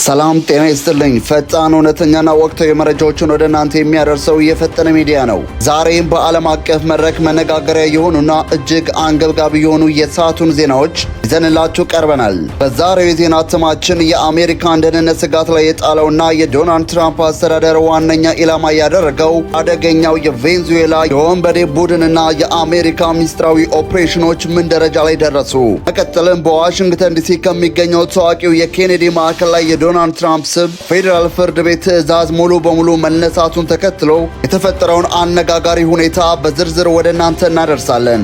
ሰላም ጤና ይስጥልኝ። ፈጣን እውነተኛና ወቅታዊ መረጃዎችን ወደ እናንተ የሚያደርሰው የፈጠነ ሚዲያ ነው። ዛሬም በዓለም አቀፍ መድረክ መነጋገሪያ የሆኑና እጅግ አንገብጋቢ የሆኑ የሰዓቱን ዜናዎች ይዘንላችሁ ቀርበናል። በዛሬው የዜና እትማችን የአሜሪካን ደህንነት ስጋት ላይ የጣለውና የዶናልድ ትራምፕ አስተዳደር ዋነኛ ኢላማ ያደረገው አደገኛው የቬንዙዌላ የወንበዴ ቡድንና የአሜሪካ ሚስጥራዊ ኦፕሬሽኖች ምን ደረጃ ላይ ደረሱ? በቀጥልም በዋሽንግተን ዲሲ ከሚገኘው ታዋቂው የኬኔዲ ማዕከል ላይ የዶናልድ ትራምፕ ስም ፌዴራል ፍርድ ቤት ትዕዛዝ ሙሉ በሙሉ መነሳቱን ተከትሎ የተፈጠረውን አነጋጋሪ ሁኔታ በዝርዝር ወደ እናንተ እናደርሳለን።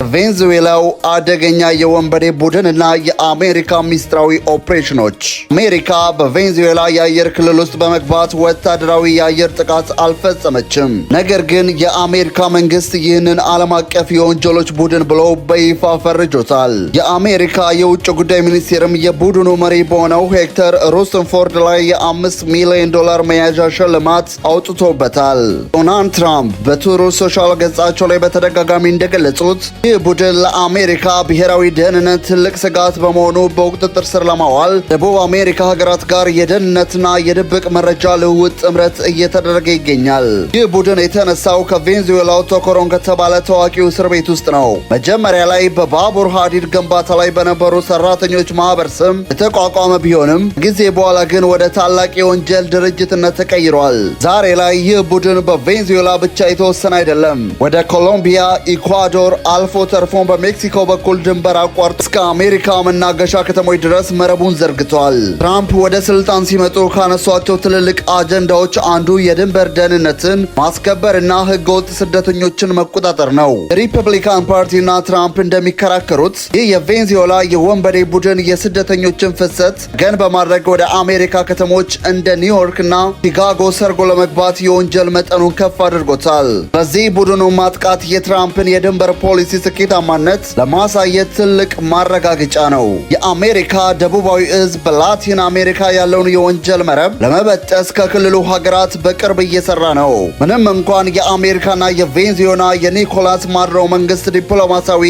ቬንዙዌላው አደገኛ የወንበዴ ቡድንና የአሜሪካ ሚስጥራዊ ኦፕሬሽኖች። አሜሪካ በቬንዙዌላ የአየር ክልል ውስጥ በመግባት ወታደራዊ የአየር ጥቃት አልፈጸመችም። ነገር ግን የአሜሪካ መንግስት ይህንን ዓለም አቀፍ የወንጀሎች ቡድን ብሎ በይፋ ፈርጆታል። የአሜሪካ የውጭ ጉዳይ ሚኒስቴርም የቡድኑ መሪ በሆነው ሄክተር ሩስተንፎርድ ላይ የ$5 ሚሊዮን መያዣ ሽልማት አውጥቶበታል። ዶናልድ ትራምፕ በትሩ ሶሻል ገጻቸው ላይ በተደጋጋሚ እንደገለጹት ቡድን ለአሜሪካ ብሔራዊ ደህንነት ትልቅ ስጋት በመሆኑ በቁጥጥር ስር ለማዋል ደቡብ አሜሪካ ሀገራት ጋር የደህንነትና የድብቅ መረጃ ልውውጥ ጥምረት እየተደረገ ይገኛል። ይህ ቡድን የተነሳው ከቬንዙዌላው ቶኮሮን ከተባለ ታዋቂው እስር ቤት ውስጥ ነው። መጀመሪያ ላይ በባቡር ሀዲድ ግንባታ ላይ በነበሩ ሰራተኞች ማህበር ስም የተቋቋመ ቢሆንም ጊዜ በኋላ ግን ወደ ታላቅ የወንጀል ድርጅትነት ተቀይሯል። ዛሬ ላይ ይህ ቡድን በቬንዙዌላ ብቻ የተወሰነ አይደለም። ወደ ኮሎምቢያ፣ ኢኳዶር አልፎ ተርፎን በሜክሲኮ በኩል ድንበር አቋርጦ እስከ አሜሪካ መናገሻ ከተሞች ድረስ መረቡን ዘርግቷል። ትራምፕ ወደ ስልጣን ሲመጡ ካነሷቸው ትልልቅ አጀንዳዎች አንዱ የድንበር ደህንነትን ማስከበርና ህገወጥ ስደተኞችን መቆጣጠር ነው። የሪፐብሊካን ፓርቲና ትራምፕ እንደሚከራከሩት ይህ የቬንዙዌላ የወንበዴ ቡድን የስደተኞችን ፍሰት ገን በማድረግ ወደ አሜሪካ ከተሞች እንደ ኒውዮርክ እና ቺካጎ ሰርጎ ለመግባት የወንጀል መጠኑን ከፍ አድርጎታል። በዚህ ቡድኑ ማጥቃት የትራምፕን የድንበር ፖሊሲ ስኬታማነት ለማሳየት ትልቅ ማረጋገጫ ነው። የአሜሪካ ደቡባዊ እዝ በላቲን አሜሪካ ያለውን የወንጀል መረብ ለመበጠስ ከክልሉ ሀገራት በቅርብ እየሰራ ነው። ምንም እንኳን የአሜሪካና የቬንዙዌላ የኒኮላስ ማዱሮ መንግስት ዲፕሎማሲያዊ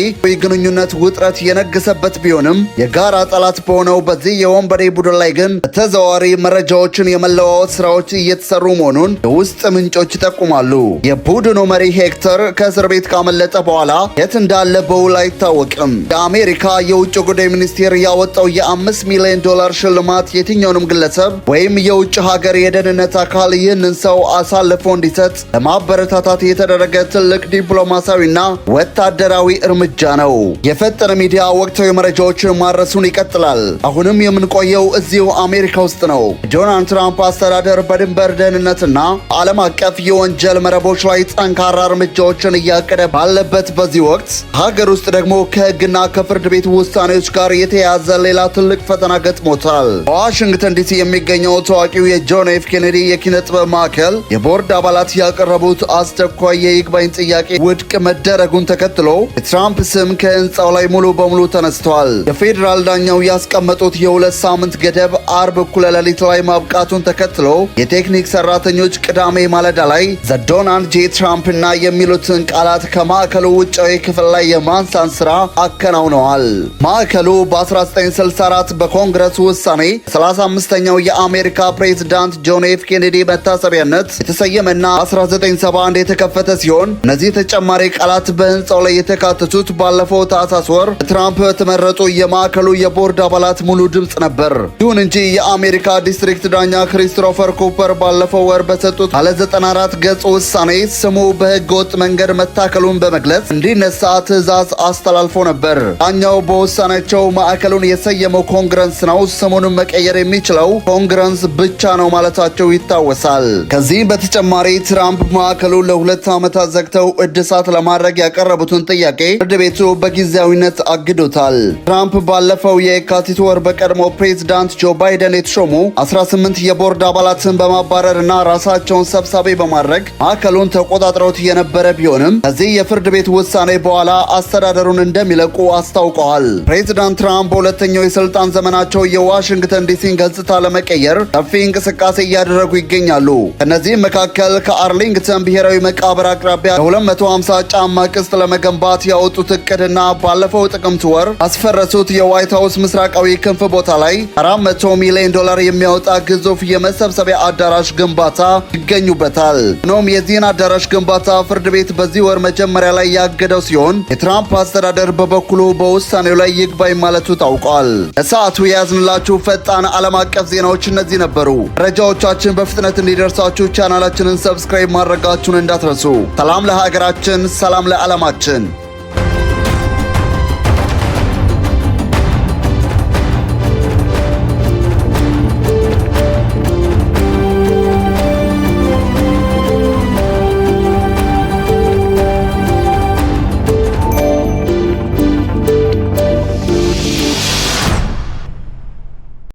ግንኙነት ውጥረት የነገሰበት ቢሆንም የጋራ ጠላት በሆነው በዚህ የወንበዴ ቡድን ላይ ግን በተዘዋዋሪ መረጃዎችን የመለዋወጥ ስራዎች እየተሰሩ መሆኑን የውስጥ ምንጮች ይጠቁማሉ። የቡድኑ መሪ ሄክተር ከእስር ቤት ካመለጠ በኋላ የት እንዳለ በውል አይታወቅም። የአሜሪካ የውጭ ጉዳይ ሚኒስቴር ያወጣው የ$5 ሚሊዮን ሽልማት የትኛውንም ግለሰብ ወይም የውጭ ሀገር የደህንነት አካል ይህንን ሰው አሳልፎ እንዲሰጥ ለማበረታታት የተደረገ ትልቅ ዲፕሎማሲያዊና ወታደራዊ እርምጃ ነው። የፈጠነ ሚዲያ ወቅታዊ መረጃዎችን ማድረሱን ይቀጥላል። አሁንም የምንቆየው እዚሁ አሜሪካ ውስጥ ነው። ዶናልድ ትራምፕ አስተዳደር በድንበር ደህንነትና ዓለም አቀፍ የወንጀል መረቦች ላይ ጠንካራ እርምጃዎችን እያቀደ ባለበት በዚህ ወቅት ሀገር ውስጥ ደግሞ ከህግና ከፍርድ ቤት ውሳኔዎች ጋር የተያያዘ ሌላ ትልቅ ፈተና ገጥሞታል። በዋሽንግተን ዲሲ የሚገኘው ታዋቂው የጆን ኤፍ ኬኔዲ የኪነ ጥበብ ማዕከል የቦርድ አባላት ያቀረቡት አስቸኳይ የይግባኝ ጥያቄ ውድቅ መደረጉን ተከትሎ የትራምፕ ስም ከህንፃው ላይ ሙሉ በሙሉ ተነስቷል። የፌዴራል ዳኛው ያስቀመጡት የ2 ሳምንት ገደብ አርብ እኩለ ሌሊት ላይ ማብቃቱን ተከትሎ የቴክኒክ ሰራተኞች ቅዳሜ ማለዳ ላይ ዘ ዶናልድ ጄ ትራምፕ እና የሚሉትን ቃላት ከማዕከሉ ውጫዊ ክፍል ላይ የማንሳት ስራ አከናውነዋል። ማዕከሉ በ1964 በኮንግረስ ውሳኔ 35ኛው የአሜሪካ ፕሬዝዳንት ጆን ኤፍ ኬኔዲ መታሰቢያነት የተሰየመና 1971 የተከፈተ ሲሆን እነዚህ ተጨማሪ ቃላት በህንፃው ላይ የተካተቱት ባለፈው ታህሳስ ወር ትራምፕ የተመረጡ የማዕከሉ የቦርድ አባላት ሙሉ ድምፅ ነበር። ይሁን እንጂ የአሜሪካ ዲስትሪክት ዳኛ ክሪስቶፈር ኩፐር ባለፈው ወር በሰጡት ባለ 94 ገጽ ውሳኔ ስሙ በህገወጥ መንገድ መታከሉን በመግለጽ እንዲነሳ ትዕዛዝ አስተላልፎ ነበር። ዳኛው በውሳኔያቸው ማዕከሉን የሰየመው ኮንግረስ ነው፣ ስሙን መቀየር የሚችለው ኮንግረስ ብቻ ነው ማለታቸው ይታወሳል። ከዚህ በተጨማሪ ትራምፕ ማዕከሉን ለ2 ዓመታት ዘግተው እድሳት ለማድረግ ያቀረቡትን ጥያቄ ፍርድ ቤቱ በጊዜያዊነት አግዶታል። ትራምፕ ባለፈው የካቲት ወር በቀድሞ ፕሬዝዳንት ጆ ባይደን የተሾሙ 18 የቦርድ አባላትን በማባረር እና ራሳቸውን ሰብሳቢ በማድረግ ማዕከሉን ተቆጣጥረውት የነበረ ቢሆንም ከዚህ የፍርድ ቤት ውሳኔ በኋላ አስተዳደሩን እንደሚለቁ አስታውቀዋል። ፕሬዚዳንት ትራምፕ በሁለተኛው የስልጣን ዘመናቸው የዋሽንግተን ዲሲን ገጽታ ለመቀየር ሰፊ እንቅስቃሴ እያደረጉ ይገኛሉ። ከእነዚህም መካከል ከአርሊንግተን ብሔራዊ መቃብር አቅራቢያ ለ250 ጫማ ቅስት ለመገንባት ያወጡት እቅድና ባለፈው ጥቅምት ወር አስፈረሱት የዋይት ሀውስ ምስራቃዊ ክንፍ ቦታ ላይ $400 ሚሊዮን የሚያወጣ ግዙፍ የመሰብሰቢያ አዳራሽ ግንባታ ይገኙበታል። ሆኖም የዚህን አዳራሽ ግንባታ ፍርድ ቤት በዚህ ወር መጀመሪያ ላይ ያገደው ሲሆን የትራምፕ አስተዳደር በበኩሉ በውሳኔው ላይ ይግባኝ ማለቱ ታውቋል። ለሰዓቱ የያዝንላችሁ ፈጣን ዓለም አቀፍ ዜናዎች እነዚህ ነበሩ። መረጃዎቻችን በፍጥነት እንዲደርሳችሁ ቻናላችንን ሰብስክራይብ ማድረጋችሁን እንዳትረሱ። ሰላም ለሀገራችን፣ ሰላም ለዓለማችን።